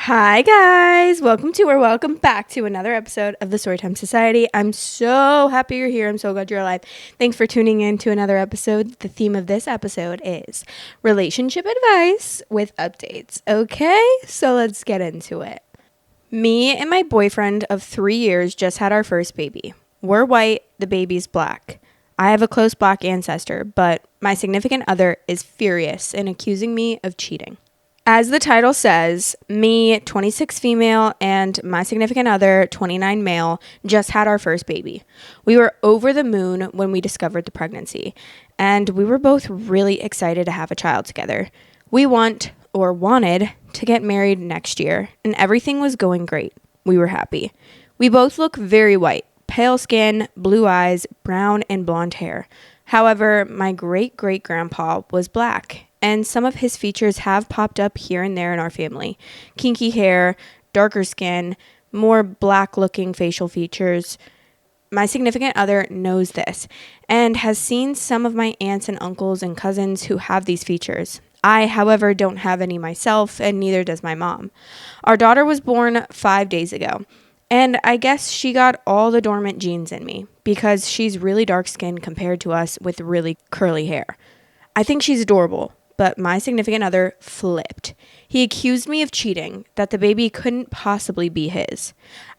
Hi guys, welcome back to another episode of the Storytime Society. I'm so happy you're here. I'm so glad you're alive. Thanks for tuning in to another episode. The theme of this episode is relationship advice with updates. Okay, so let's get into it. Me and my boyfriend of 3 years just had our first baby. We're white, the baby's black. I have a close black ancestor, but my significant other is furious and accusing me of cheating. As the title says, me, 26 female, and my significant other, 29 male, just had our first baby. We were over the moon when we discovered the pregnancy, and we were both really excited to have a child together. We wanted to get married next year, and everything was going great. We were happy. We both look very white, pale skin, blue eyes, brown and blonde hair. However, my great-great-grandpa was black, and some of his features have popped up here and there in our family. Kinky hair, darker skin, more black-looking facial features. My significant other knows this and has seen some of my aunts and uncles and cousins who have these features. I, however, don't have any myself, and neither does my mom. Our daughter was born 5 days ago, and I guess she got all the dormant genes in me because she's really dark-skinned compared to us with really curly hair. I think she's adorable. But my significant other flipped. He accused me of cheating, that the baby couldn't possibly be his.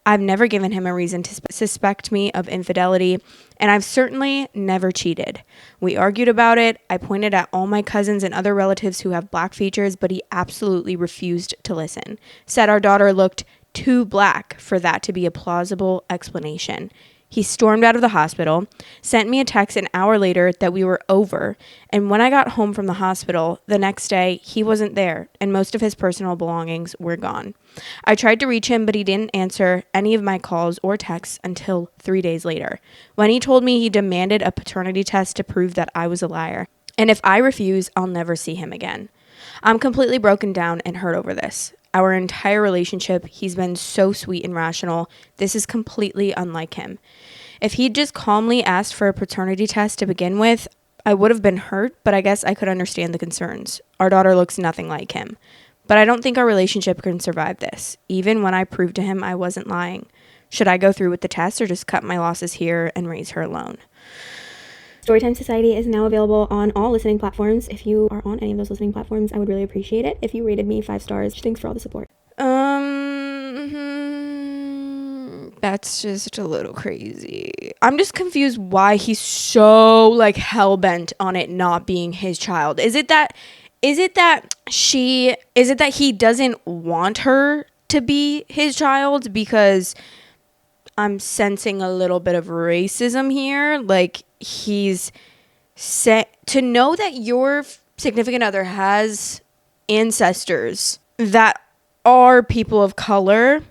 I've never given him a reason to suspect me of infidelity, and I've certainly never cheated. We argued about it. I pointed at all my cousins and other relatives who have black features, but he absolutely refused to listen. Said our daughter looked too black for that to be a plausible explanation. He stormed out of the hospital, sent me a text an hour later that we were over, and when I got home from the hospital the next day, he wasn't there, and most of his personal belongings were gone. I tried to reach him, but he didn't answer any of my calls or texts until 3 days later, when he told me he demanded a paternity test to prove that I was a liar, and if I refuse, I'll never see him again. I'm completely broken down and hurt over this. Our entire relationship, he's been so sweet and rational. This is completely unlike him. If he'd just calmly asked for a paternity test to begin with, I would have been hurt, but I guess I could understand the concerns. Our daughter looks nothing like him. But I don't think our relationship can survive this, even when I proved to him I wasn't lying. Should I go through with the test or just cut my losses here and raise her alone? Storytime Society is now available on all listening platforms. If you are on any of those listening platforms, I would really appreciate it if you rated me 5 stars. Thanks for all the support. That's just a little crazy. I'm just confused why he's so hell-bent on it not being his child. Is it that he doesn't want her to be his child? Because I'm sensing a little bit of racism here. He's set to know that your significant other has ancestors that are people of color.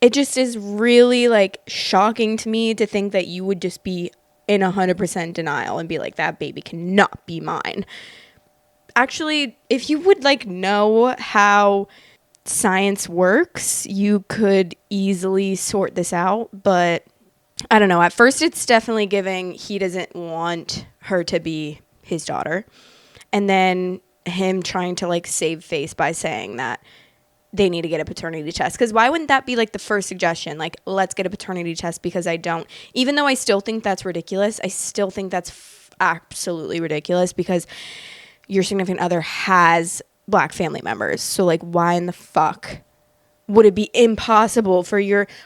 It just is really shocking to me to think that you would just be in 100% denial and be like, that baby cannot be mine. Actually, if you would know how science works, you could easily sort this out, but I don't know. At first, it's definitely giving he doesn't want her to be his daughter. And then him trying to save face by saying that they need to get a paternity test. Because why wouldn't that be the first suggestion? Let's get a paternity test because I don't. Even though I still think that's ridiculous, I still think that's absolutely ridiculous because your significant other has black family members. So why in the fuck would it be impossible for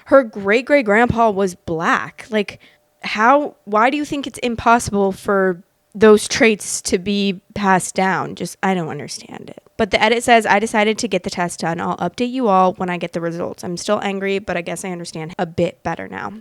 her great-great-grandpa was black? Why do you think it's impossible for those traits to be passed down? I don't understand it. But the edit says, I decided to get the test done. I'll update you all when I get the results. I'm still angry, but I guess I understand a bit better now.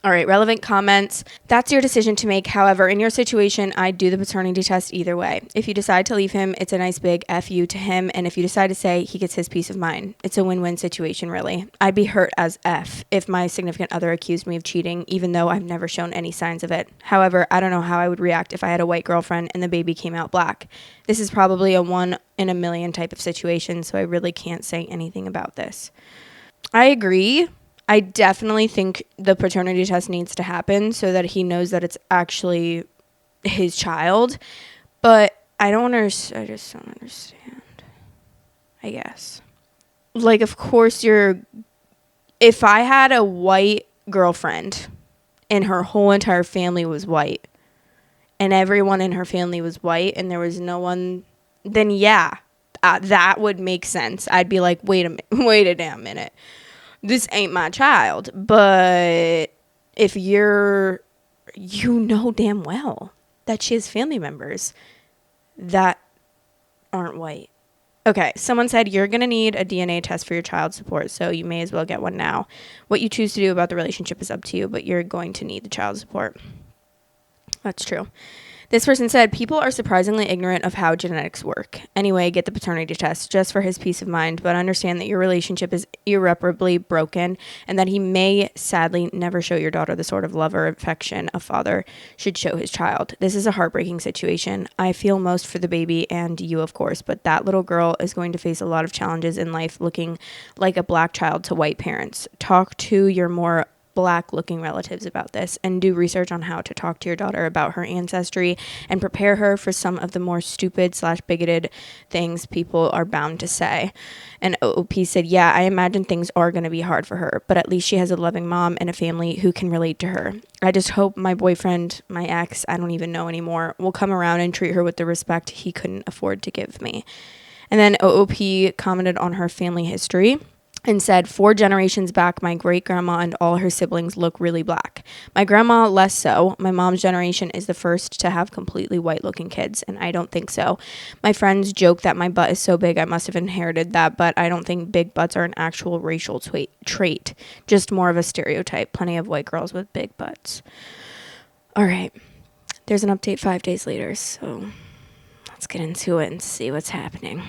All right, relevant comments. That's your decision to make. However, in your situation, I'd do the paternity test either way. If you decide to leave him, it's a nice big F you to him. And if you decide to say, he gets his peace of mind. It's a win-win situation, really. I'd be hurt as F if my significant other accused me of cheating, even though I've never shown any signs of it. However, I don't know how I would react if I had a white girlfriend and the baby came out black. This is probably a 1 in a million type of situation, so I really can't say anything about this. I agree. I definitely think the paternity test needs to happen so that he knows that it's actually his child. But I just don't understand, I guess. like, of course if I had a white girlfriend and her whole entire family was white and everyone in her family was white and there was no one, then yeah, that would make sense. I'd be like, wait a damn minute. This ain't my child. But if you know damn well that she has family members that aren't white. Okay, someone said you're going to need a DNA test for your child support, so you may as well get one now. What you choose to do about the relationship is up to you, but you're going to need the child support. That's true. This person said, people are surprisingly ignorant of how genetics work. Anyway, get the paternity test just for his peace of mind, but understand that your relationship is irreparably broken and that he may sadly never show your daughter the sort of love or affection a father should show his child. This is a heartbreaking situation. I feel most for the baby and you, of course, but that little girl is going to face a lot of challenges in life looking like a black child to white parents. Talk to your more black looking relatives about this and do research on how to talk to your daughter about her ancestry and prepare her for some of the more stupid / bigoted things people are bound to say. And OOP said, yeah, I imagine things are going to be hard for her, but at least she has a loving mom and a family who can relate to her. I just hope my boyfriend, my ex, I don't even know anymore, will come around and treat her with the respect he couldn't afford to give me. And then OOP commented on her family history and said, 4 generations back, my great-grandma and all her siblings look really black. My grandma, less so. My mom's generation is the first to have completely white-looking kids, and I don't think so. My friends joke that my butt is so big I must have inherited that, but I don't think big butts are an actual racial trait, just more of a stereotype. Plenty of white girls with big butts. All right, there's an update 5 days later, so let's get into it and see what's happening.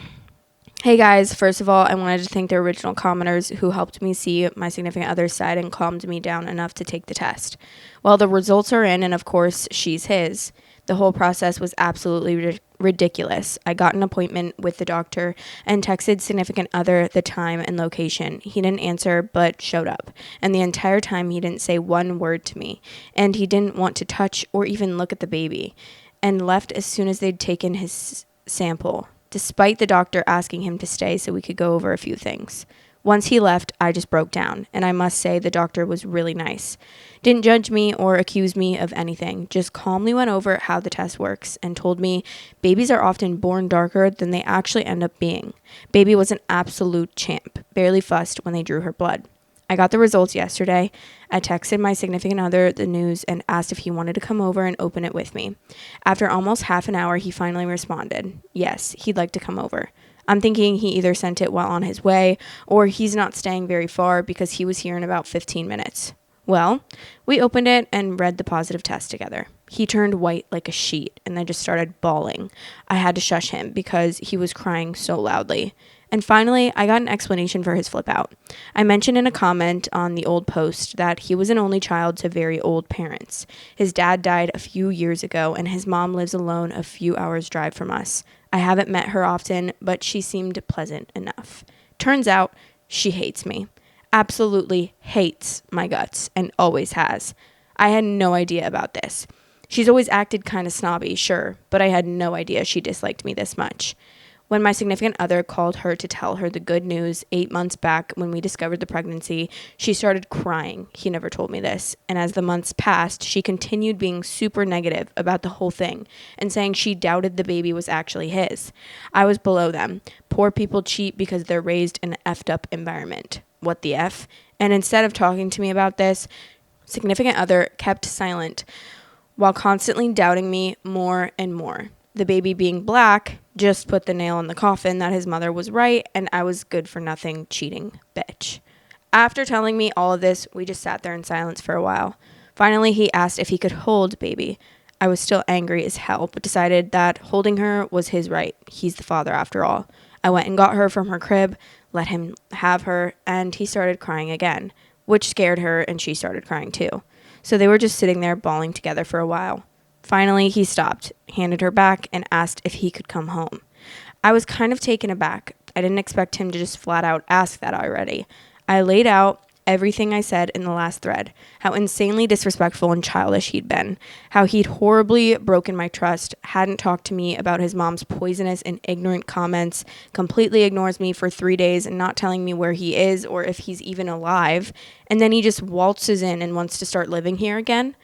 Hey guys, first of all, I wanted to thank the original commenters who helped me see my significant other's side and calmed me down enough to take the test. Well, the results are in, and of course, she's his. The whole process was absolutely ridiculous. I got an appointment with the doctor and texted significant other the time and location. He didn't answer, but showed up. And the entire time, he didn't say one word to me. And he didn't want to touch or even look at the baby. And left as soon as they'd taken his sample, despite the doctor asking him to stay so we could go over a few things. Once he left, I just broke down, and I must say the doctor was really nice. Didn't judge me or accuse me of anything, just calmly went over how the test works and told me babies are often born darker than they actually end up being. Baby was an absolute champ, barely fussed when they drew her blood. I got the results yesterday. I texted my significant other the news and asked if he wanted to come over and open it with me. After almost half an hour, he finally responded. Yes, he'd like to come over. I'm thinking he either sent it while on his way or he's not staying very far because he was here in about 15 minutes. Well, we opened it and read the positive test together. He turned white like a sheet and then just started bawling. I had to shush him because he was crying so loudly. And finally, I got an explanation for his flip out. I mentioned in a comment on the old post that he was an only child to very old parents. His dad died a few years ago, and his mom lives alone a few hours' drive from us. I haven't met her often, but she seemed pleasant enough. Turns out, she hates me. Absolutely hates my guts, and always has. I had no idea about this. She's always acted kind of snobby, sure, but I had no idea she disliked me this much. When my significant other called her to tell her the good news 8 months back when we discovered the pregnancy, she started crying. He never told me this. And as the months passed, she continued being super negative about the whole thing and saying she doubted the baby was actually his. I was below them. Poor people cheat because they're raised in an effed up environment. What the F? And instead of talking to me about this, significant other kept silent while constantly doubting me more and more. The baby being black just put the nail in the coffin that his mother was right and I was good for nothing cheating bitch. After telling me all of this, we just sat there in silence for a while. Finally, he asked if he could hold baby. I was still angry as hell, but decided that holding her was his right. He's the father after all. I went and got her from her crib, let him have her, and he started crying again, which scared her and she started crying too. So they were just sitting there bawling together for a while. Finally, he stopped, handed her back, and asked if he could come home. I was kind of taken aback. I didn't expect him to just flat out ask that already. I laid out everything I said in the last thread, how insanely disrespectful and childish he'd been, how he'd horribly broken my trust, hadn't talked to me about his mom's poisonous and ignorant comments, completely ignores me for 3 days and not telling me where he is or if he's even alive, and then he just waltzes in and wants to start living here again.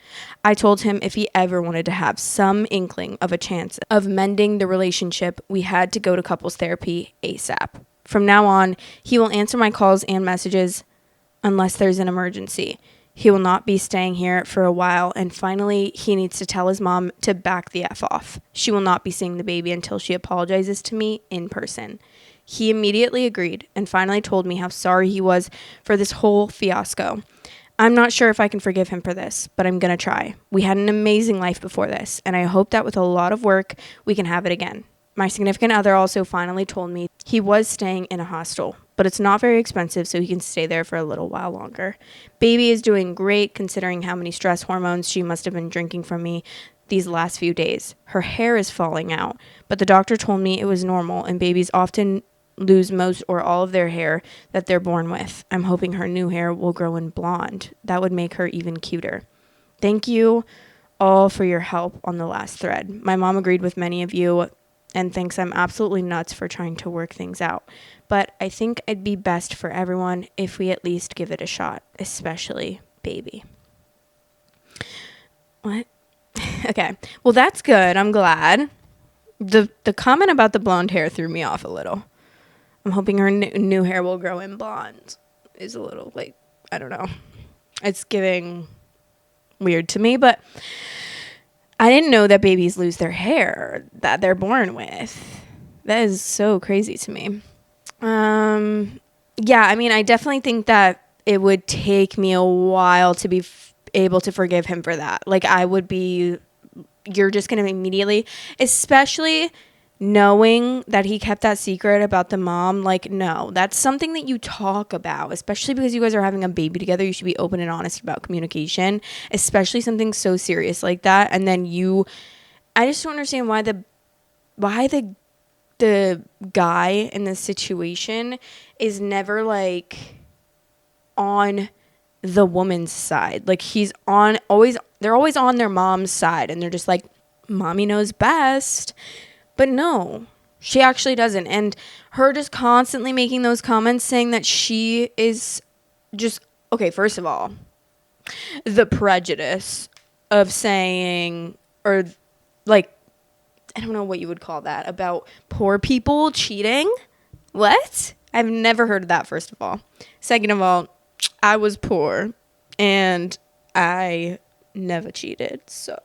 I told him if he ever wanted to have some inkling of a chance of mending the relationship, we had to go to couples therapy ASAP. From now on, he will answer my calls and messages unless there's an emergency. He will not be staying here for a while, and finally, he needs to tell his mom to back the F off. She will not be seeing the baby until she apologizes to me in person. He immediately agreed and finally told me how sorry he was for this whole fiasco. I'm not sure if I can forgive him for this, but I'm going to try. We had an amazing life before this, and I hope that with a lot of work, we can have it again. My significant other also finally told me he was staying in a hostel, but it's not very expensive, so he can stay there for a little while longer. Baby is doing great considering how many stress hormones she must have been drinking from me these last few days. Her hair is falling out, but the doctor told me it was normal, and babies often lose most or all of their hair that they're born with. I'm hoping her new hair will grow in blonde. That would make her even cuter. Thank you all for your help on the last thread. My mom agreed with many of you and thinks I'm absolutely nuts for trying to work things out. But I think it'd be best for everyone if we at least give it a shot, especially baby. What? Okay. Well, that's good. I'm glad. The comment about the blonde hair threw me off a little. I'm hoping her new hair will grow in blonde. Is a little like, I don't know. It's giving weird to me, but I didn't know that babies lose their hair that they're born with. That is so crazy to me. Yeah, I mean, I definitely think that it would take me a while to be able to forgive him for that. Like, you're just going to immediately, especially knowing that he kept that secret about the mom. Like, no, that's something that you talk about, especially because you guys are having a baby together. You should be open and honest about communication, especially something so serious like that. And then I just don't understand why the guy in this situation is never like on the woman's side. Like, they're always on their mom's side, and they're just like, mommy knows best. But no, she actually doesn't. And her just constantly making those comments saying that she is just, okay, first of all, the prejudice of saying, or like, I don't know what you would call that, about poor people cheating. What? I've never heard of that, first of all. Second of all, I was poor and I never cheated. So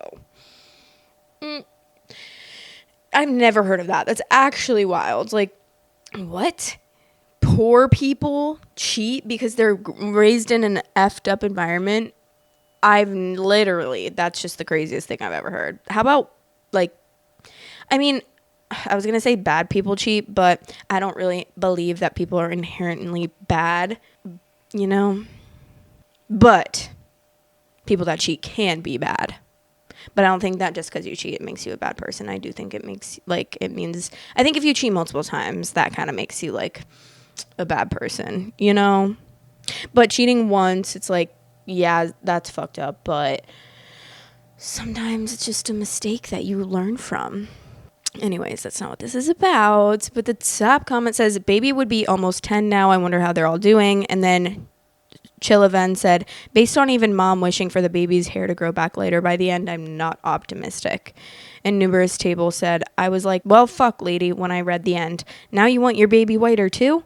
I've never heard of that. That's actually wild. Like, what? Poor people cheat because they're raised in an effed up environment? That's just the craziest thing I've ever heard. How about, like, I mean, I was going to say bad people cheat, but I don't really believe that people are inherently bad, you know? But people that cheat can be bad. But I don't think that just because you cheat, it makes you a bad person. I do think I think if you cheat multiple times, that kind of makes you, like, a bad person, you know? But cheating once, it's like, yeah, that's fucked up, but sometimes it's just a mistake that you learn from. Anyways, that's not what this is about. But the top comment says, baby would be almost 10 now. I wonder how they're all doing. And then Chillaven said, based on even mom wishing for the baby's hair to grow back later by the end, I'm not optimistic. And Numerous Table said, I was like, well, fuck, lady, when I read the end. Now you want your baby whiter too?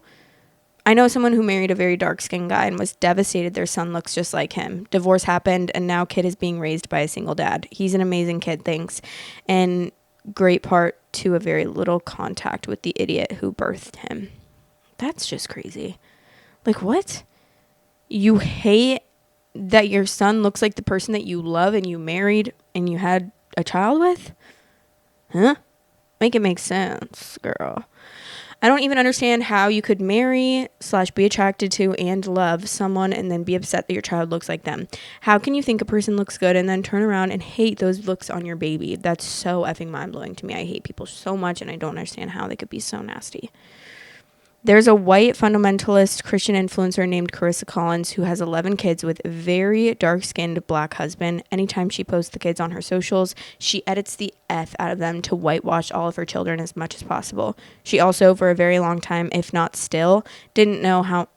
I know someone who married a very dark-skinned guy and was devastated their son looks just like him. Divorce happened, and now kid is being raised by a single dad. He's an amazing kid, thanks. And great part to a very little contact with the idiot who birthed him. That's just crazy. Like, what? You hate that your son looks like the person that you love and you married and you had a child with? Huh? Make it make sense, girl. I don't even understand how you could marry / be attracted to and love someone and then be upset that your child looks like them. How can you think a person looks good and then turn around and hate those looks on your baby? That's so effing mind-blowing to me. I hate people so much, and I don't understand how they could be so nasty. There's a white fundamentalist Christian influencer named Carissa Collins who has 11 kids with a very dark-skinned black husband. Anytime she posts the kids on her socials, she edits the F out of them to whitewash all of her children as much as possible. She also, for a very long time, if not still, didn't know how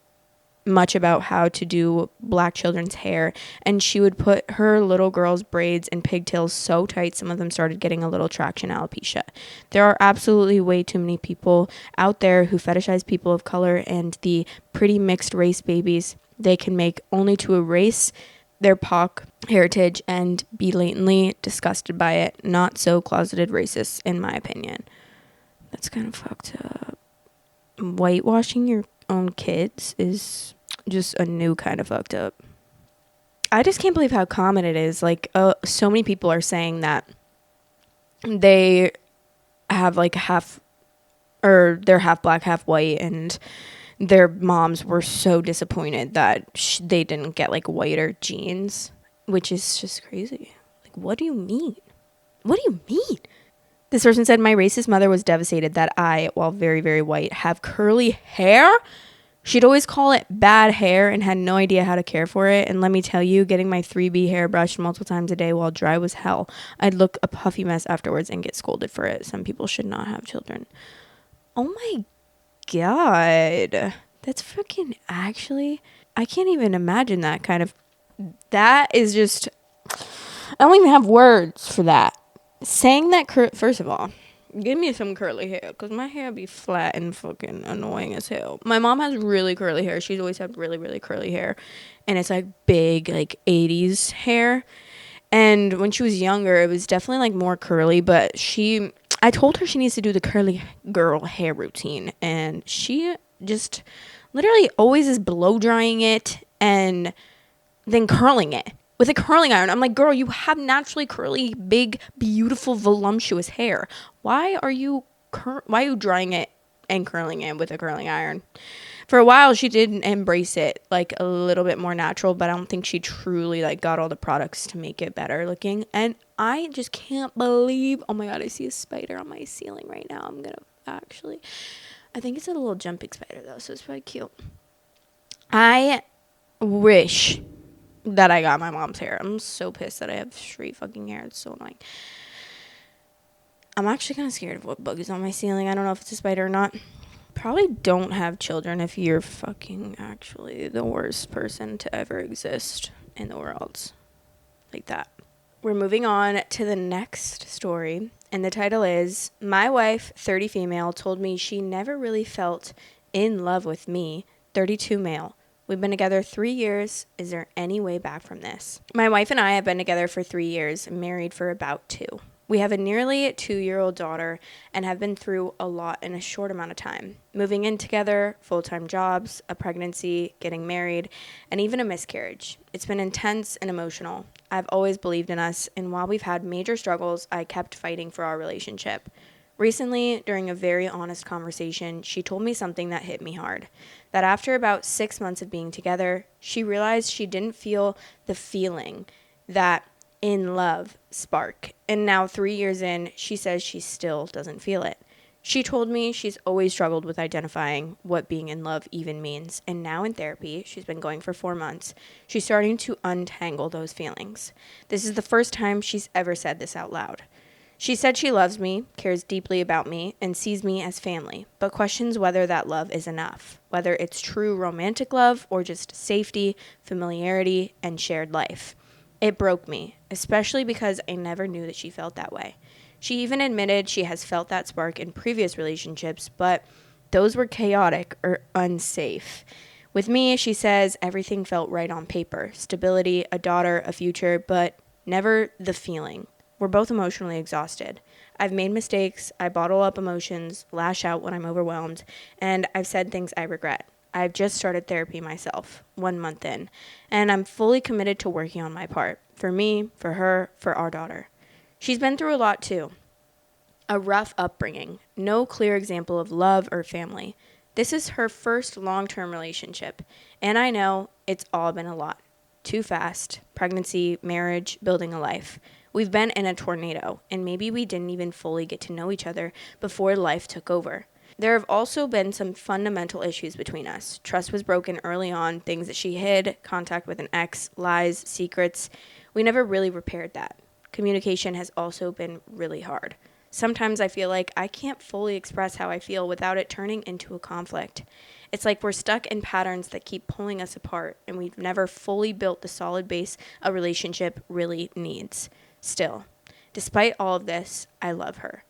much about how to do black children's hair, and she would put her little girls' braids and pigtails so tight some of them started getting a little traction alopecia. There are absolutely way too many people out there who fetishize people of color and the pretty mixed race babies they can make only to erase their POC heritage and be blatantly disgusted by it. Not so closeted racists, in my opinion. That's kind of fucked up. Whitewashing your own kids is just a new kind of fucked up. I just can't believe how common it is. Like, so many people are saying that they have like they're half black, half white, and their moms were so disappointed that they didn't get like whiter genes, which is just crazy. Like, what do you mean? What do you mean? This person said, my racist mother was devastated that I, while very, very white, have curly hair. She'd always call it bad hair and had no idea how to care for it. And let me tell you, getting my 3B hair brushed multiple times a day while dry was hell. I'd look a puffy mess afterwards and get scolded for it. Some people should not have children. Oh my God. That's freaking actually, I can't even imagine that kind of, that is just, I don't even have words for that. Saying that, first of all, give me some curly hair, because my hair be flat and fucking annoying as hell. My mom has really curly hair. She's always had really, really curly hair. And it's like big, like 80s hair. And when she was younger, it was definitely like more curly. But I told her she needs to do the curly girl hair routine. And she just literally always is blow drying it and then curling it with a curling iron. I'm like, girl, you have naturally curly, big, beautiful, voluptuous hair. Why are you drying it and curling it with a curling iron? For a while, she did embrace it like a little bit more natural, but I don't think she truly like got all the products to make it better looking. And I just can't believe, oh my God, I see a spider on my ceiling right now. I think it's a little jumping spider though, so it's probably cute. I wish that I got my mom's hair. I'm so pissed that I have straight fucking hair. It's so annoying. I'm actually kind of scared of what bug is on my ceiling. I don't know if it's a spider or not. Probably don't have children if you're fucking actually the worst person to ever exist in the world. Like that. We're moving on to the next story, and the title is, My wife, 30 female, told me she never really felt in love with me, 32 male. We've been together 3 years. Is there any way back from this? My wife and I have been together for 3 years, married for about 2. We have a nearly 2-year-old daughter and have been through a lot in a short amount of time. Moving in together, full-time jobs, a pregnancy, getting married, and even a miscarriage. It's been intense and emotional. I've always believed in us, and while we've had major struggles, I kept fighting for our relationship. Recently, during a very honest conversation, she told me something that hit me hard. That after about 6 months of being together, she realized she didn't feel the feeling that in love spark. And now 3 years in, she says she still doesn't feel it. She told me she's always struggled with identifying what being in love even means. And now in therapy, she's been going for 4 months, she's starting to untangle those feelings. This is the first time she's ever said this out loud. She said she loves me, cares deeply about me, and sees me as family, but questions whether that love is enough, whether it's true romantic love or just safety, familiarity, and shared life. It broke me, especially because I never knew that she felt that way. She even admitted she has felt that spark in previous relationships, but those were chaotic or unsafe. With me, she says everything felt right on paper, stability, a daughter, a future, but never the feeling. We're both emotionally exhausted. I've made mistakes, I bottle up emotions, lash out when I'm overwhelmed, and I've said things I regret. I've just started therapy myself, 1 month in, and I'm fully committed to working on my part. For me, for her, for our daughter. She's been through a lot too. A rough upbringing, no clear example of love or family. This is her first long-term relationship, and I know it's all been a lot. Too fast, pregnancy, marriage, building a life. We've been in a tornado, and maybe we didn't even fully get to know each other before life took over. There have also been some fundamental issues between us. Trust was broken early on, things that she hid, contact with an ex, lies, secrets. We never really repaired that. Communication has also been really hard. Sometimes I feel like I can't fully express how I feel without it turning into a conflict. It's like we're stuck in patterns that keep pulling us apart, and we've never fully built the solid base a relationship really needs. Still, despite all of this, I love her.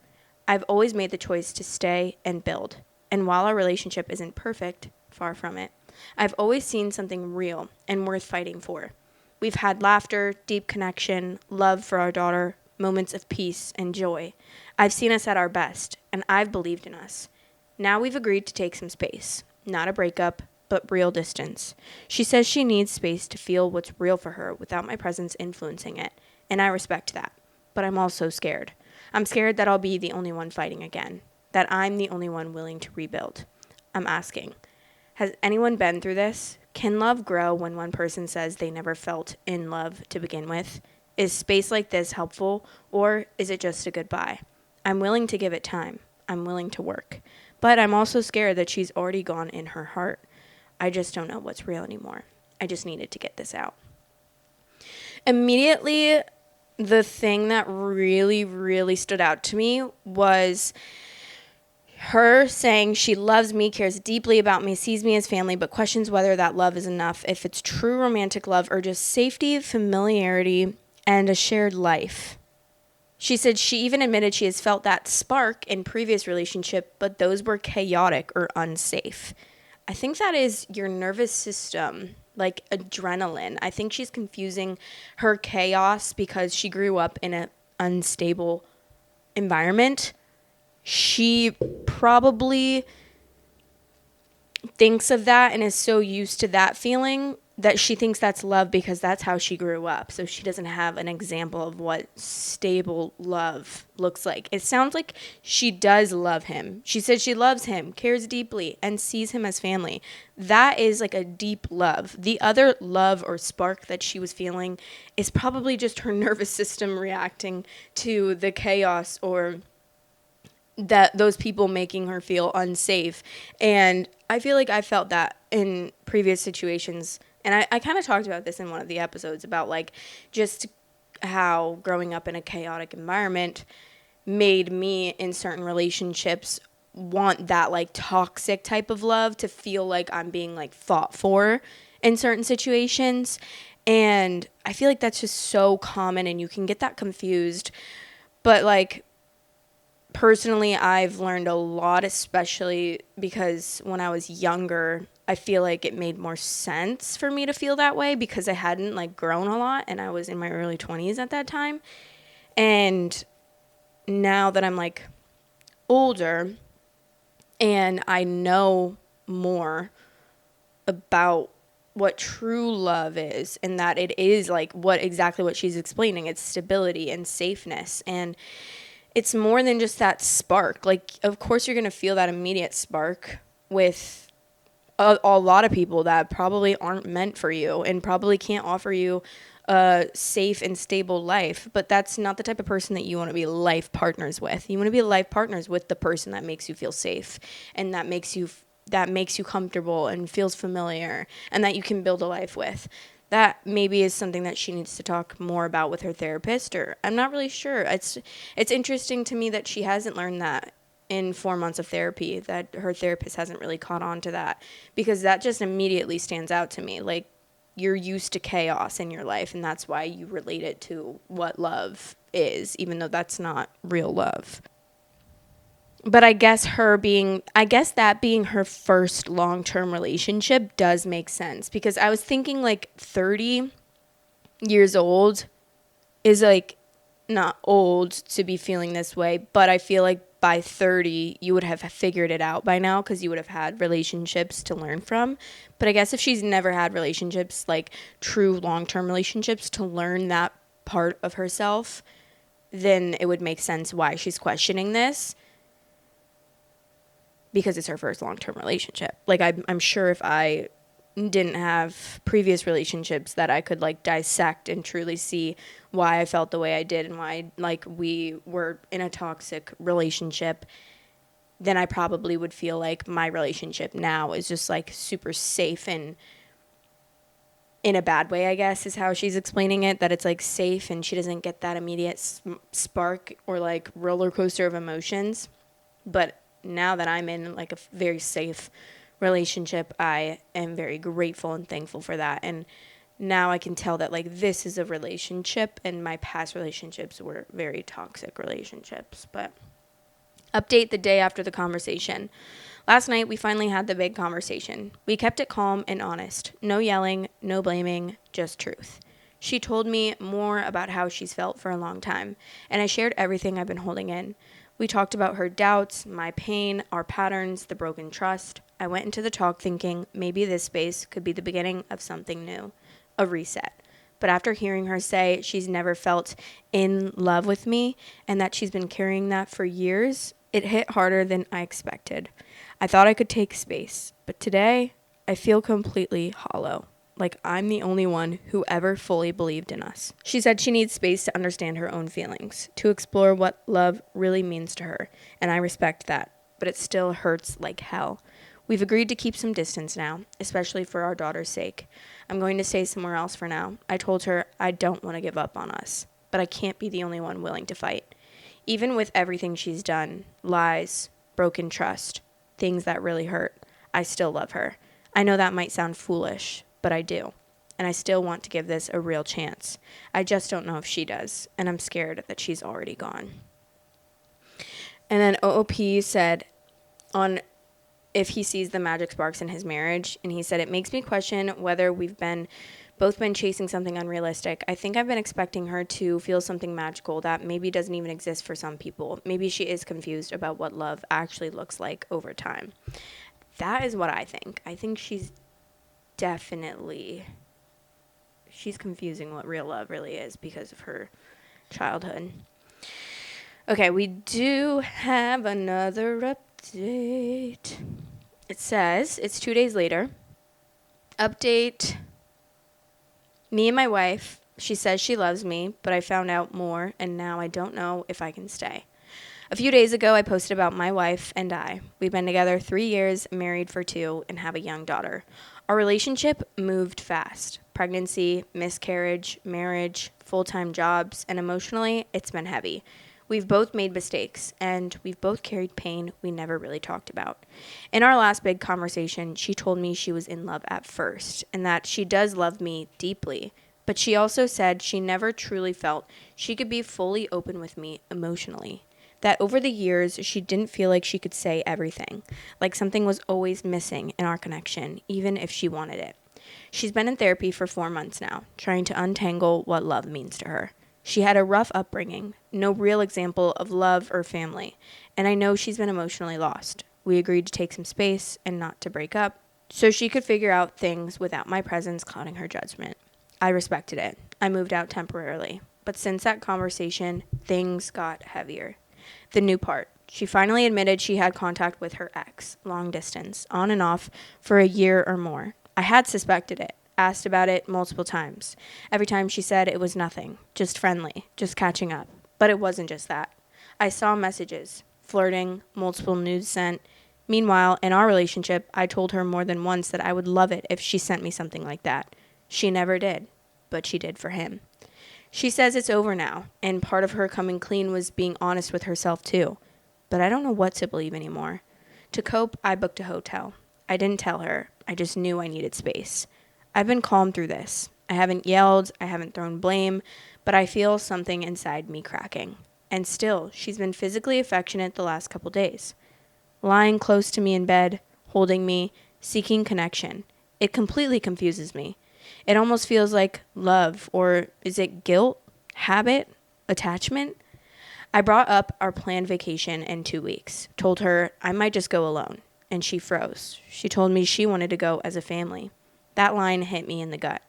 I've always made the choice to stay and build. And while our relationship isn't perfect, far from it, I've always seen something real and worth fighting for. We've had laughter, deep connection, love for our daughter, moments of peace and joy. I've seen us at our best, and I've believed in us. Now we've agreed to take some space. Not a breakup, but real distance. She says she needs space to feel what's real for her without my presence influencing it, and I respect that. But I'm also scared. I'm scared that I'll be the only one fighting again, that I'm the only one willing to rebuild. I'm asking, has anyone been through this? Can love grow when one person says they never felt in love to begin with? Is space like this helpful, or is it just a goodbye? I'm willing to give it time. I'm willing to work. But I'm also scared that she's already gone in her heart. I just don't know what's real anymore. I just needed to get this out. Immediately, the thing that really, really stood out to me was her saying she loves me, cares deeply about me, sees me as family, but questions whether that love is enough, if it's true romantic love or just safety, familiarity, and a shared life. She said she even admitted she has felt that spark in previous relationship, but those were chaotic or unsafe. I think that is your nervous system, like adrenaline. I think she's confusing her chaos because she grew up in an unstable environment. She probably thinks of that and is so used to that feeling that she thinks that's love because that's how she grew up. So she doesn't have an example of what stable love looks like. It sounds like she does love him. She said she loves him, cares deeply, and sees him as family. That is like a deep love. The other love or spark that she was feeling is probably just her nervous system reacting to the chaos or that those people making her feel unsafe. And I feel like I felt that in previous situations. And I kind of talked about this in one of the episodes about like just how growing up in a chaotic environment made me in certain relationships want that like toxic type of love to feel like I'm being like fought for in certain situations. And I feel like that's just so common and you can get that confused. But like personally, I've learned a lot, especially because when I was younger, I feel like it made more sense for me to feel that way because I hadn't like grown a lot and I was in my early 20s at that time. And now that I'm like older and I know more about what true love is and that it is like exactly what she's explaining. It's stability and safeness, and it's more than just that spark. Like, of course you're going to feel that immediate spark with a lot of people that probably aren't meant for you and probably can't offer you a safe and stable life. But that's not the type of person that you want to be life partners with. You want to be life partners with the person that makes you feel safe and that makes you comfortable and feels familiar and that you can build a life with. That maybe is something that she needs to talk more about with her therapist, or I'm not really sure. It's interesting to me that she hasn't learned that in 4 months of therapy, that her therapist hasn't really caught on to that, because that just immediately stands out to me. Like, you're used to chaos in your life, and that's why you relate it to what love is, even though that's not real love. But I guess that being her first long-term relationship does make sense, because I was thinking like 30 years old is like not old to be feeling this way, but I feel like by 30 you would have figured it out by now because you would have had relationships to learn from. But I guess if she's never had relationships, like true long-term relationships, to learn that part of herself, then it would make sense why she's questioning this, because it's her first long-term relationship. Like, I'm sure if I didn't have previous relationships that I could like dissect and truly see why I felt the way I did and why like we were in a toxic relationship, then I probably would feel like my relationship now is just like super safe, and in a bad way, I guess, is how she's explaining it, that it's like safe and she doesn't get that immediate spark or like roller coaster of emotions. But now that I'm in like a very safe relationship, I am very grateful and thankful for that. And now I can tell that like this is a relationship, and my past relationships were very toxic relationships. But update the day after the conversation. Last night, we finally had the big conversation. We kept it calm and honest. No yelling, no blaming, just truth. She told me more about how she's felt for a long time, and I shared everything I've been holding in. We talked about her doubts, my pain, our patterns, the broken trust. I went into the talk thinking maybe this space could be the beginning of something new, a reset. But after hearing her say she's never felt in love with me and that she's been carrying that for years, it hit harder than I expected. I thought I could take space, but today I feel completely hollow, like I'm the only one who ever fully believed in us. She said she needs space to understand her own feelings, to explore what love really means to her, and I respect that, but it still hurts like hell. We've agreed to keep some distance now, especially for our daughter's sake. I'm going to stay somewhere else for now. I told her I don't want to give up on us, but I can't be the only one willing to fight. Even with everything she's done, lies, broken trust, things that really hurt, I still love her. I know that might sound foolish, but I do. And I still want to give this a real chance. I just don't know if she does, and I'm scared that she's already gone. And then OOP said on if he sees the magic sparks in his marriage, and he said, it makes me question whether we've both been chasing something unrealistic. I think I've been expecting her to feel something magical that maybe doesn't even exist for some people. Maybe she is confused about what love actually looks like over time. That is what I think. I think she's confusing what real love really is because of her childhood. Okay, we do have another update. It says, it's 2 days later. Update. Me and my wife, she says she loves me, but I found out more, and now I don't know if I can stay. A few days ago, I posted about my wife and I. We've been together 3 years, married for 2, and have a young daughter. Our relationship moved fast. Pregnancy, miscarriage, marriage, full-time jobs, and emotionally, it's been heavy. We've both made mistakes, and we've both carried pain we never really talked about. In our last big conversation, she told me she was in love at first, and that she does love me deeply, but she also said she never truly felt she could be fully open with me emotionally. That over the years, she didn't feel like she could say everything, like something was always missing in our connection, even if she wanted it. She's been in therapy for 4 months now, trying to untangle what love means to her. She had a rough upbringing, no real example of love or family, and I know she's been emotionally lost. We agreed to take some space and not to break up, so she could figure out things without my presence clouding her judgment. I respected it. I moved out temporarily, but since that conversation, things got heavier. The new part. She finally admitted she had contact with her ex, long distance, on and off, for a year or more. I had suspected it. Asked about it multiple times. Every time she said it was nothing, just friendly, just catching up. But it wasn't just that. I saw messages, flirting, multiple nudes sent. Meanwhile, in our relationship, I told her more than once that I would love it if she sent me something like that. She never did, but she did for him. She says it's over now, and part of her coming clean was being honest with herself too. But I don't know what to believe anymore. To cope, I booked a hotel. I didn't tell her. I just knew I needed space. I've been calm through this. I haven't yelled, I haven't thrown blame, but I feel something inside me cracking. And still, she's been physically affectionate the last couple days. Lying close to me in bed, holding me, seeking connection. It completely confuses me. It almost feels like love, or is it guilt, habit, attachment? I brought up our planned vacation in 2 weeks, told her I might just go alone, and she froze. She told me she wanted to go as a family. That line hit me in the gut.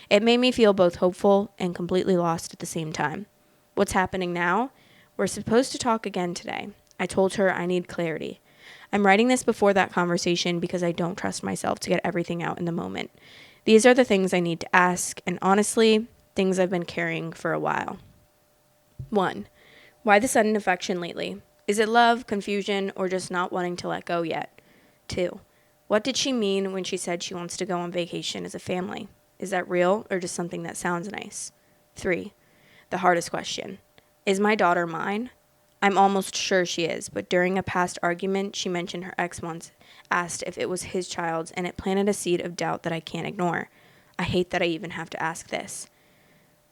It made me feel both hopeful and completely lost at the same time. What's happening now? We're supposed to talk again today. I told her I need clarity. I'm writing this before that conversation because I don't trust myself to get everything out in the moment. These are the things I need to ask, and honestly, things I've been carrying for a while. 1. Why the sudden affection lately? Is it love, confusion, or just not wanting to let go yet? 2. What did she mean when she said she wants to go on vacation as a family? Is that real or just something that sounds nice? 3. The hardest question. Is my daughter mine? I'm almost sure she is, but during a past argument, she mentioned her ex once asked if it was his child's, and it planted a seed of doubt that I can't ignore. I hate that I even have to ask this.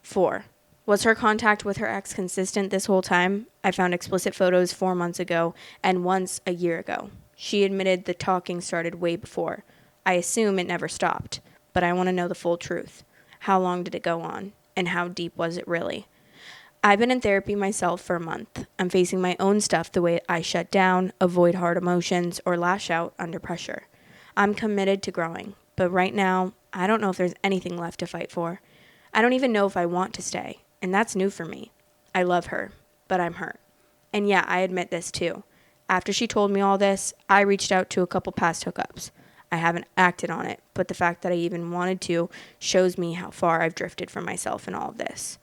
4. Was her contact with her ex consistent this whole time? I found explicit photos 4 months ago and once a year ago. She admitted the talking started way before. I assume it never stopped, but I want to know the full truth. How long did it go on? And how deep was it really? I've been in therapy myself for a month. I'm facing my own stuff the way I shut down, avoid hard emotions, or lash out under pressure. I'm committed to growing, but right now, I don't know if there's anything left to fight for. I don't even know if I want to stay, and that's new for me. I love her, but I'm hurt. And yeah, I admit this too. After she told me all this, I reached out to a couple past hookups. I haven't acted on it, but the fact that I even wanted to shows me how far I've drifted from myself in all of this.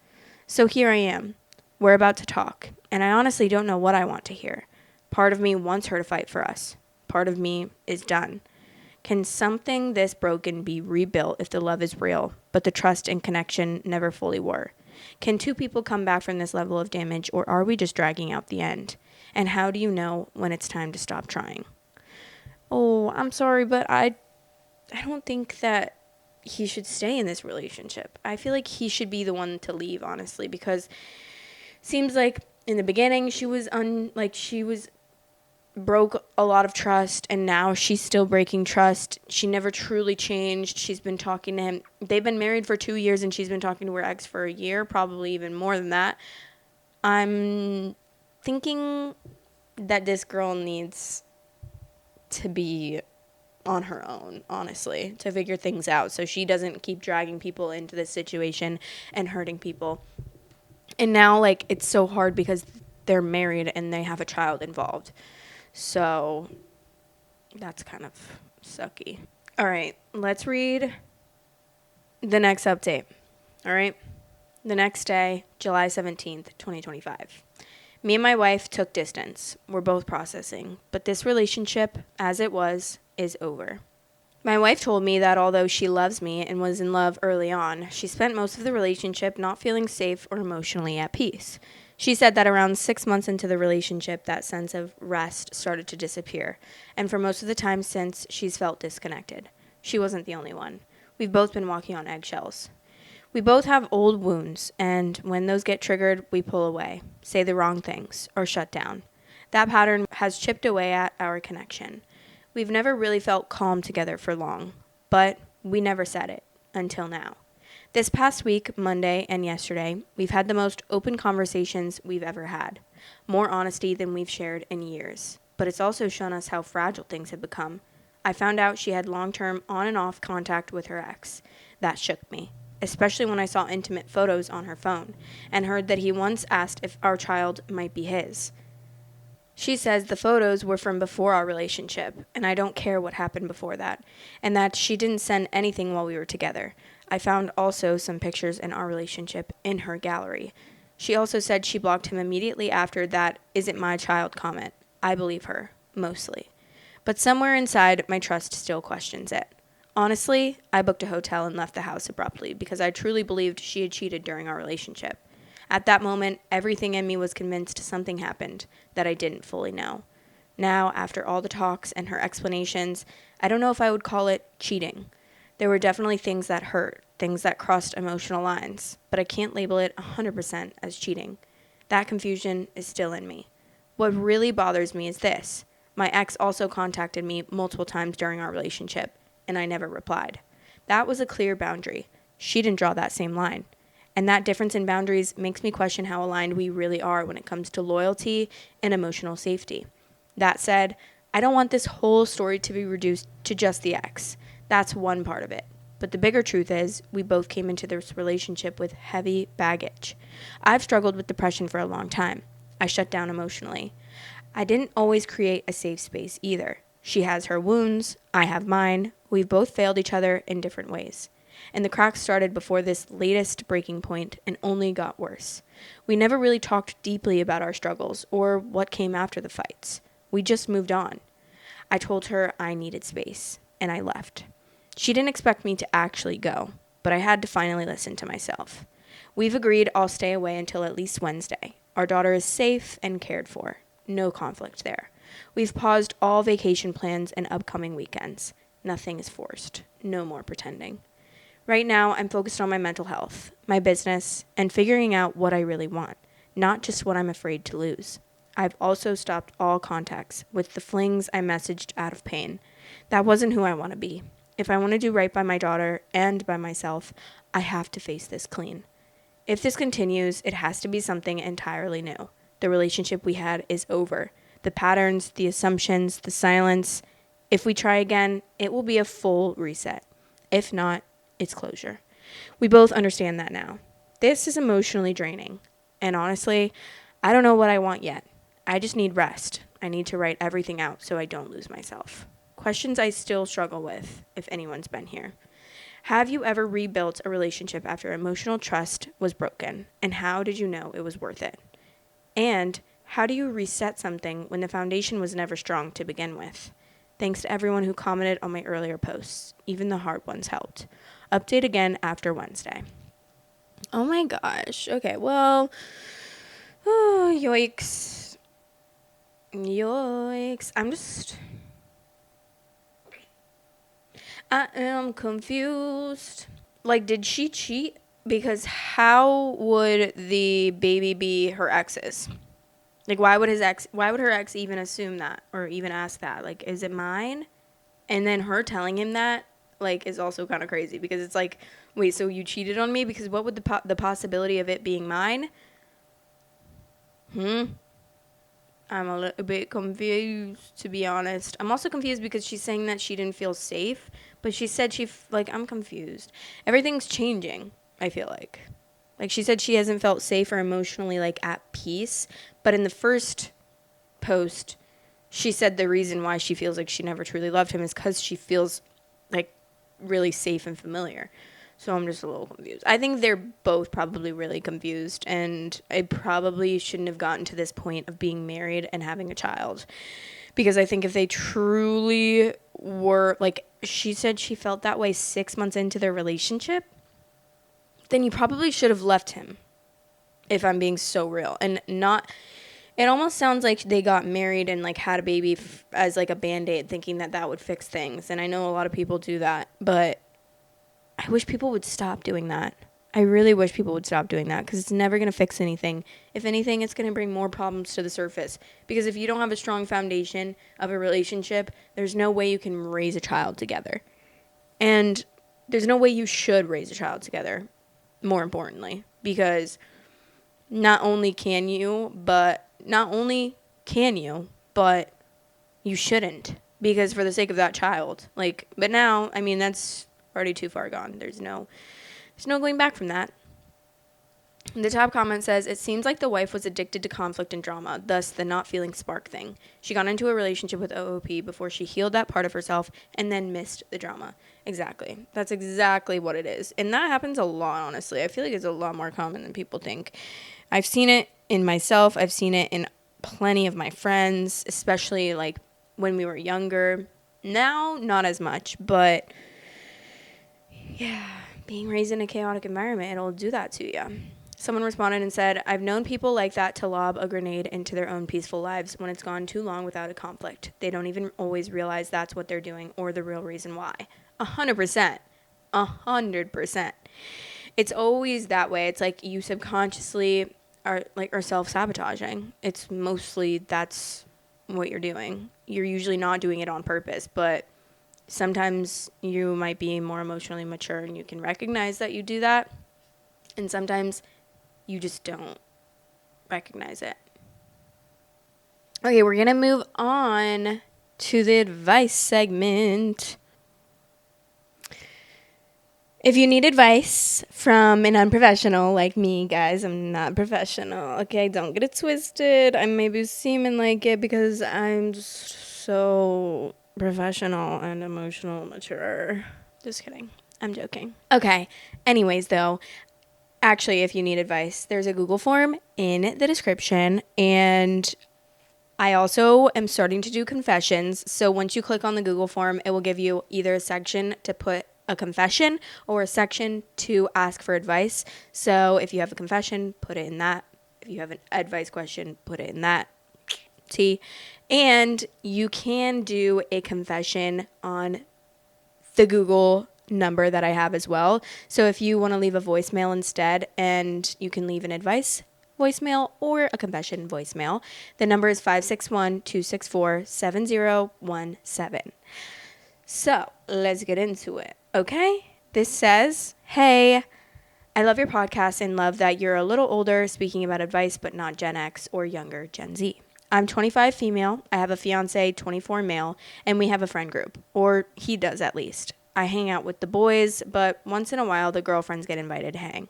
So here I am. We're about to talk, and I honestly don't know what I want to hear. Part of me wants her to fight for us. Part of me is done. Can something this broken be rebuilt if the love is real, but the trust and connection never fully were? Can two people come back from this level of damage, or are we just dragging out the end? And how do you know when it's time to stop trying? Oh, I'm sorry, but I don't think that he should stay in this relationship. I feel like he should be the one to leave, honestly, because seems like in the beginning she was broke a lot of trust, and now she's still breaking trust. She never truly changed. She's been talking to him. They've been married for 2 years, and she's been talking to her ex for a year, probably even more than that. I'm thinking that this girl needs to be on her own, honestly, to figure things out so she doesn't keep dragging people into this situation and hurting people. And now, like, it's so hard because they're married and they have a child involved. So that's kind of sucky. All right, let's read the next update. All right. The next day, July 17th, 2025. Me and my wife took distance. We're both processing, but this relationship, as it was, is over. My wife told me that although she loves me and was in love early on, she spent most of the relationship not feeling safe or emotionally at peace. She said that around 6 months into the relationship, that sense of rest started to disappear, and for most of the time since, she's felt disconnected. She wasn't the only one. We've both been walking on eggshells. We both have old wounds, and when those get triggered, we pull away, say the wrong things, or shut down. That pattern has chipped away at our connection. We've never really felt calm together for long, but we never said it, until now. This past week, Monday and yesterday, we've had the most open conversations we've ever had. More honesty than we've shared in years. But it's also shown us how fragile things have become. I found out she had long-term on and off contact with her ex. That shook me, especially when I saw intimate photos on her phone and heard that he once asked if our child might be his. She says the photos were from before our relationship, and I don't care what happened before that, and that she didn't send anything while we were together. I found also some pictures in our relationship in her gallery. She also said she blocked him immediately after that "is it my child" comment. I believe her, mostly. But somewhere inside, my trust still questions it. Honestly, I booked a hotel and left the house abruptly because I truly believed she had cheated during our relationship. At that moment, everything in me was convinced something happened that I didn't fully know. Now, after all the talks and her explanations, I don't know if I would call it cheating. There were definitely things that hurt, things that crossed emotional lines, but I can't label it 100% as cheating. That confusion is still in me. What really bothers me is this. My ex also contacted me multiple times during our relationship, and I never replied. That was a clear boundary. She didn't draw that same line. And that difference in boundaries makes me question how aligned we really are when it comes to loyalty and emotional safety. That said, I don't want this whole story to be reduced to just the ex. That's one part of it. But the bigger truth is, we both came into this relationship with heavy baggage. I've struggled with depression for a long time. I shut down emotionally. I didn't always create a safe space either. She has her wounds, I have mine. We've both failed each other in different ways. And the cracks started before this latest breaking point and only got worse. We never really talked deeply about our struggles or what came after the fights. We just moved on. I told her I needed space, and I left. She didn't expect me to actually go, but I had to finally listen to myself. We've agreed I'll stay away until at least Wednesday. Our daughter is safe and cared for. No conflict there. We've paused all vacation plans and upcoming weekends. Nothing is forced. No more pretending. Right now, I'm focused on my mental health, my business, and figuring out what I really want, not just what I'm afraid to lose. I've also stopped all contacts with the flings I messaged out of pain. That wasn't who I want to be. If I want to do right by my daughter and by myself, I have to face this clean. If this continues, it has to be something entirely new. The relationship we had is over. The patterns, the assumptions, the silence. If we try again, it will be a full reset. If not, it's closure. We both understand that now. This is emotionally draining. And honestly, I don't know what I want yet. I just need rest. I need to write everything out so I don't lose myself. Questions I still struggle with, if anyone's been here. Have you ever rebuilt a relationship after emotional trust was broken? And how did you know it was worth it? And how do you reset something when the foundation was never strong to begin with? Thanks to everyone who commented on my earlier posts. Even the hard ones helped. Update again after Wednesday. Oh my gosh. Okay, well, yikes. I am confused. Like, did she cheat? Because how would the baby be her ex's? Like, why would her ex even assume that or even ask that? Like, is it mine? And then her telling him that, like, is also kind of crazy because it's like, wait, so you cheated on me? Because what would the possibility of it being mine? I'm a little bit confused, to be honest. I'm also confused because she's saying that she didn't feel safe, but she said I'm confused. Everything's changing, I feel like. Like, she said she hasn't felt safe or emotionally, like, at peace. But in the first post, she said the reason why she feels like she never truly loved him is because she feels, like, really safe and familiar. So I'm just a little confused. I think they're both probably really confused, and I probably shouldn't have gotten to this point of being married and having a child. Because I think if they truly were, like, she said she felt that way 6 months into their relationship, then you probably should have left him, if I'm being so real. And not, it almost sounds like they got married and, like, had a baby as, like, a Band-Aid, thinking that that would fix things. And I know a lot of people do that, but I wish people would stop doing that. I really wish people would stop doing that because it's never going to fix anything. If anything, it's going to bring more problems to the surface. Because if you don't have a strong foundation of a relationship, there's no way you can raise a child together. And there's no way you should raise a child together, more importantly. Because not only can you, but you shouldn't. Because for the sake of that child. Like, but now, I mean, that's already too far gone. There's no going back from that. The top comment says, it seems like the wife was addicted to conflict and drama, thus the not feeling spark thing. She got into a relationship with OOP before she healed that part of herself and then missed the drama. Exactly. That's exactly what it is. And that happens a lot, honestly. I feel like it's a lot more common than people think. I've seen it in myself. I've seen it in plenty of my friends, especially like when we were younger. Now, not as much, but yeah, being raised in a chaotic environment, it'll do that to you. Someone responded and said, I've known people like that to lob a grenade into their own peaceful lives when it's gone too long without a conflict. They don't even always realize that's what they're doing or the real reason why. 100%. 100%. It's always that way. It's like you subconsciously are self-sabotaging. It's mostly that's what you're doing. You're usually not doing it on purpose, but sometimes you might be more emotionally mature and you can recognize that you do that. And sometimes you just don't recognize it. Okay, we're going to move on to the advice segment. If you need advice from an unprofessional like me, guys, I'm not professional. Okay, don't get it twisted. I may be seeming like it because I'm just so professional and emotional mature. Just kidding. I'm joking. Okay. Anyways, though, actually, if you need advice, there's a Google form in the description. And I also am starting to do confessions. So once you click on the Google form, it will give you either a section to put a confession or a section to ask for advice. So if you have a confession, put it in that. If you have an advice question, put it in that. See? And you can do a confession on the Google number that I have as well. So if you want to leave a voicemail instead, and you can leave an advice voicemail or a confession voicemail, the number is 561-264-7017. So let's get into it. Okay. This says, hey, I love your podcast and love that you're a little older speaking about advice, but not Gen X or younger Gen Z. I'm 25 female. I have a fiance, 24 male, and we have a friend group, or he does at least. I hang out with the boys, but once in a while the girlfriends get invited to hang.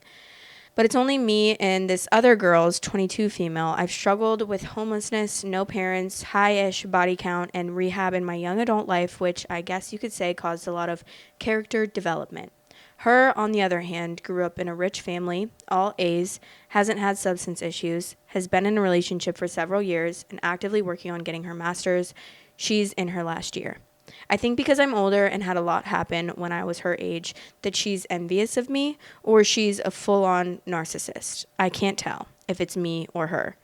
But it's only me and this other girl's 22 female. I've struggled with homelessness, no parents, high-ish body count, and rehab in my young adult life, which I guess you could say caused a lot of character development. Her, on the other hand, grew up in a rich family, all A's, hasn't had substance issues, has been in a relationship for several years, and actively working on getting her master's. She's in her last year. I think because I'm older and had a lot happen when I was her age that she's envious of me or she's a full-on narcissist. I can't tell if it's me or her.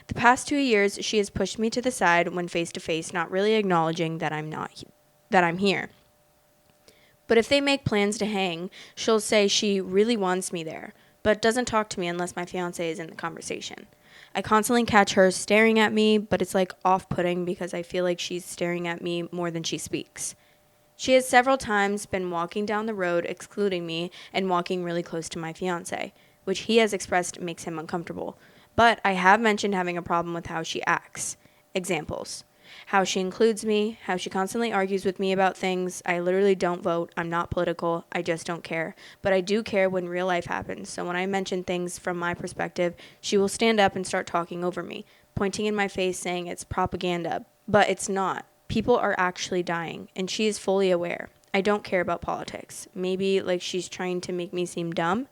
The past 2 years, she has pushed me to the side when face to face, not really acknowledging that I'm here. But if they make plans to hang, she'll say she really wants me there, but doesn't talk to me unless my fiancé is in the conversation. I constantly catch her staring at me, but it's like off-putting because I feel like she's staring at me more than she speaks. She has several times been walking down the road, excluding me, and walking really close to my fiancé, which he has expressed makes him uncomfortable. But I have mentioned having a problem with how she acts. Examples. How she includes me, how she constantly argues with me about things. I literally don't vote. I'm not political. I just don't care. But I do care when real life happens. So when I mention things from my perspective, she will stand up and start talking over me, pointing in my face saying it's propaganda. But it's not. People are actually dying, and she is fully aware. I don't care about politics. Maybe like she's trying to make me seem dumb.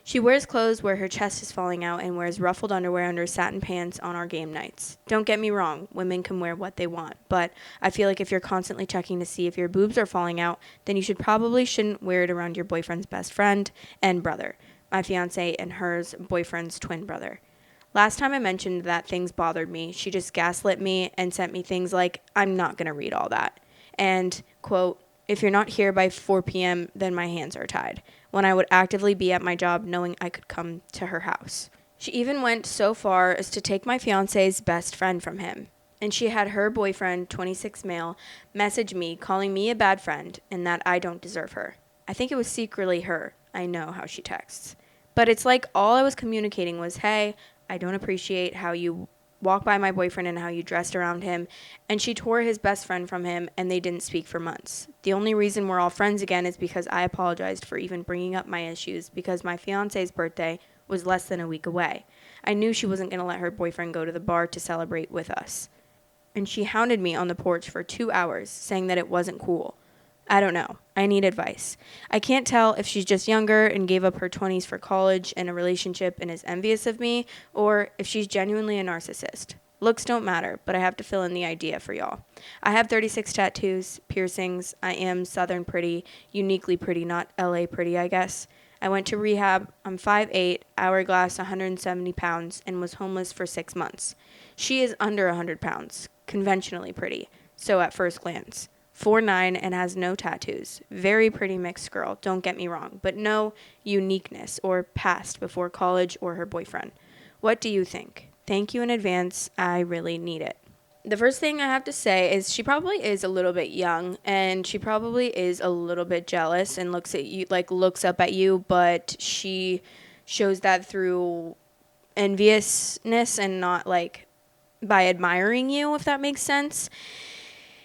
She wears clothes where her chest is falling out and wears ruffled underwear under satin pants on our game nights. Don't get me wrong, women can wear what they want, but I feel like if you're constantly checking to see if your boobs are falling out, then you shouldn't wear it around your boyfriend's best friend and brother, my fiance and hers boyfriend's twin brother. Last time I mentioned that things bothered me, she just gaslit me and sent me things like, I'm not going to read all that. And, quote, if you're not here by 4 p.m., then my hands are tied, when I would actively be at my job knowing I could come to her house. She even went so far as to take my fiance's best friend from him. And she had her boyfriend, 26 male, message me calling me a bad friend and that I don't deserve her. I think it was secretly her. I know how she texts. But it's like all I was communicating was, hey, I don't appreciate how you walk by my boyfriend and how you dressed around him, and she tore his best friend from him and they didn't speak for months. The only reason we're all friends again is because I apologized for even bringing up my issues because my fiance's birthday was less than a week away. I knew she wasn't going to let her boyfriend go to the bar to celebrate with us. And she hounded me on the porch for 2 hours saying that it wasn't cool. I don't know. I need advice. I can't tell if she's just younger and gave up her 20s for college and a relationship and is envious of me, or if she's genuinely a narcissist. Looks don't matter, but I have to fill in the idea for y'all. I have 36 tattoos, piercings. I am Southern pretty, uniquely pretty, not LA pretty, I guess. I went to rehab. I'm 5'8", hourglass, 170 pounds, and was homeless for 6 months. She is under 100 pounds, conventionally pretty, so at first glance. 4'9" and has no tattoos. Very pretty mixed girl, don't get me wrong, but no uniqueness or past before college or her boyfriend. What do you think? Thank you in advance. I really need it. The first thing I have to say is she probably is a little bit young and she probably is a little bit jealous and looks up at you, but she shows that through enviousness and not like by admiring you, if that makes sense.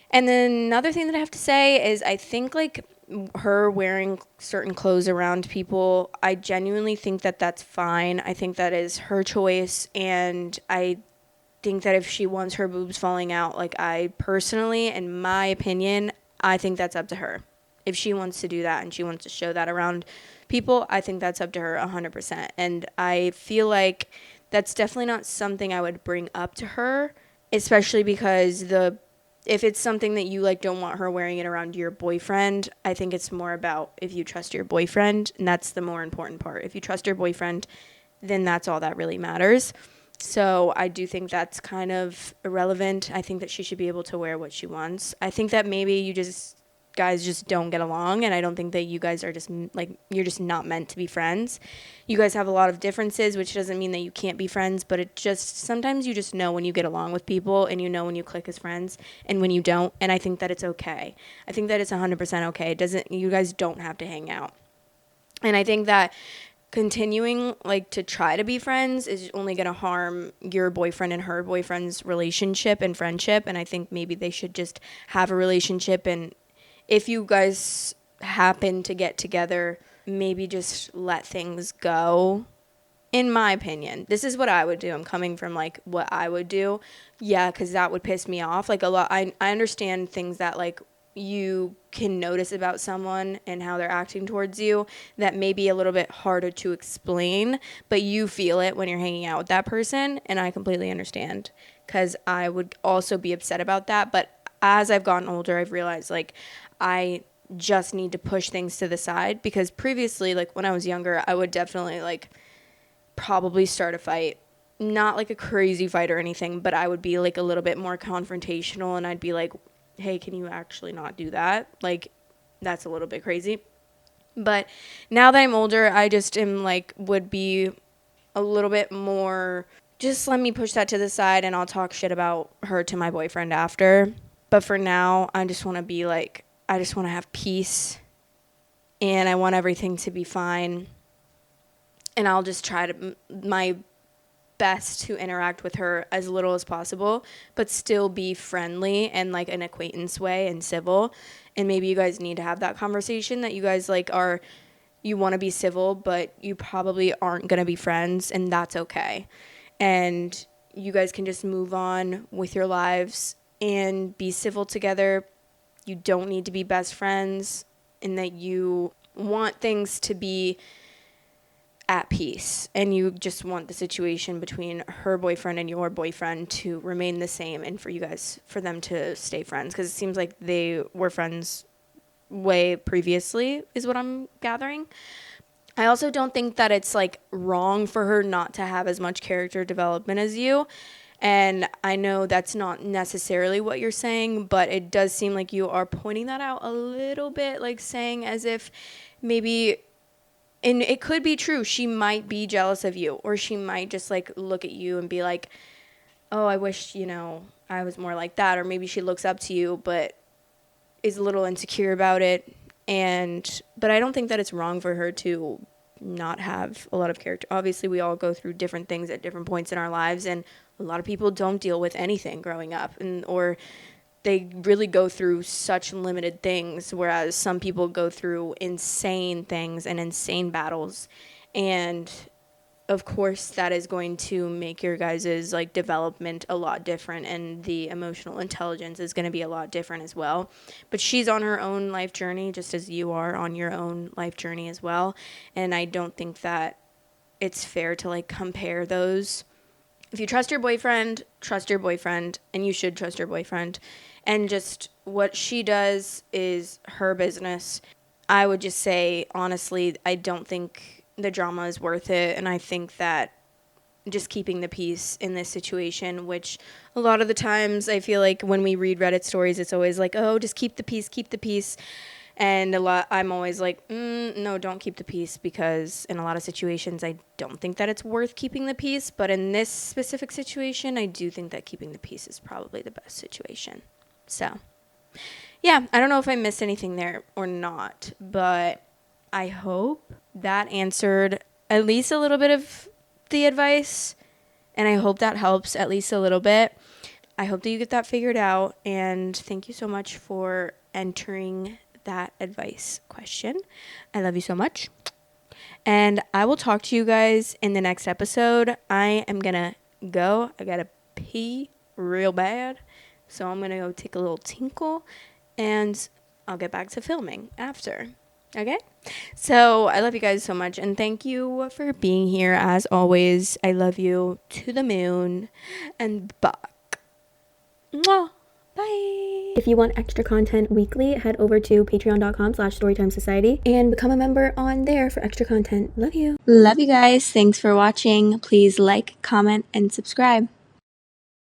And then another thing that I have to say is I think like her wearing certain clothes around people, I genuinely think that that's fine. I think that is her choice. And I think that if she wants her boobs falling out, like I personally, in my opinion, I think that's up to her. if she wants to do that and she wants to show that around people, I think that's up to her 100%. And I feel like that's definitely not something I would bring up to her, especially because if it's something that you like don't want her wearing it around your boyfriend, I think it's more about if you trust your boyfriend, and that's the more important part. If you trust your boyfriend, then that's all that really matters. So I do think that's kind of irrelevant. I think that she should be able to wear what she wants. I think that maybe guys just don't get along, and I don't think that you guys are just like, you're just not meant to be friends. You guys have a lot of differences, which doesn't mean that you can't be friends, but it just, sometimes you just know when you get along with people, and you know when you click as friends and when you don't, and I think that it's okay. I think that it's 100% okay. You guys don't have to hang out. And I think that continuing like to try to be friends is only going to harm your boyfriend and her boyfriend's relationship and friendship, and I think maybe they should just have a relationship, and if you guys happen to get together, maybe just let things go. In my opinion, this is what I would do. I'm coming from like what I would do. Yeah, because that would piss me off. Like a lot, I understand things that like you can notice about someone and how they're acting towards you that may be a little bit harder to explain, but you feel it when you're hanging out with that person, and I completely understand because I would also be upset about that. But as I've gotten older, I've realized like I just need to push things to the side, because previously, like when I was younger, I would definitely like probably start a fight. Not like a crazy fight or anything, but I would be like a little bit more confrontational, and I'd be like, hey, can you actually not do that? Like, that's a little bit crazy. But now that I'm older, I just am like, would be a little bit more, just let me push that to the side and I'll talk shit about her to my boyfriend after. But for now, I just want to be like, I just want to have peace, and I want everything to be fine. And I'll just try to my best to interact with her as little as possible, but still be friendly and like an acquaintance way and civil. And maybe you guys need to have that conversation that you guys like you want to be civil, but you probably aren't going to be friends, and that's okay. And you guys can just move on with your lives and be civil together. You don't need to be best friends, and that you want things to be at peace, and you just want the situation between her boyfriend and your boyfriend to remain the same, and for them to stay friends, because it seems like they were friends way previously is what I'm gathering. I also don't think that it's like wrong for her not to have as much character development as you. And I know that's not necessarily what you're saying, but it does seem like you are pointing that out a little bit, like saying as if maybe, and it could be true, she might be jealous of you, or she might just like look at you and be like, oh, I wish, I was more like that. Or maybe she looks up to you, but is a little insecure about it. But I don't think that it's wrong for her to not have a lot of character. Obviously, we all go through different things at different points in our lives, and a lot of people don't deal with anything growing up, or they really go through such limited things, whereas some people go through insane things and insane battles. And of course, that is going to make your guys' like development a lot different, and the emotional intelligence is going to be a lot different as well. But she's on her own life journey, just as you are on your own life journey as well. And I don't think that it's fair to like compare those. If you trust your boyfriend, and you should trust your boyfriend. And just what she does is her business. I would just say, honestly, I don't think the drama is worth it. And I think that just keeping the peace in this situation, which a lot of the times I feel like when we read Reddit stories, it's always like, oh, just keep the peace. And I'm always like, no, don't keep the peace, because in a lot of situations, I don't think that it's worth keeping the peace. But in this specific situation, I do think that keeping the peace is probably the best situation. So, yeah, I don't know if I missed anything there or not, but I hope that answered at least a little bit of the advice, and I hope that helps at least a little bit. I hope that you get that figured out, and thank you so much for entering that advice question. I love you so much, and I will talk to you guys in the next episode. I am gonna go. I gotta pee real bad, so I'm gonna go take a little tinkle, and I'll get back to filming after. Okay? So I love you guys so much, and thank you for being here as always. I love you to the moon and back. Mwah. Bye. If you want extra content weekly, head over to patreon.com/storytimesociety and become a member on there for extra content. Love you. Love you guys. Thanks for watching. Please like, comment, and subscribe.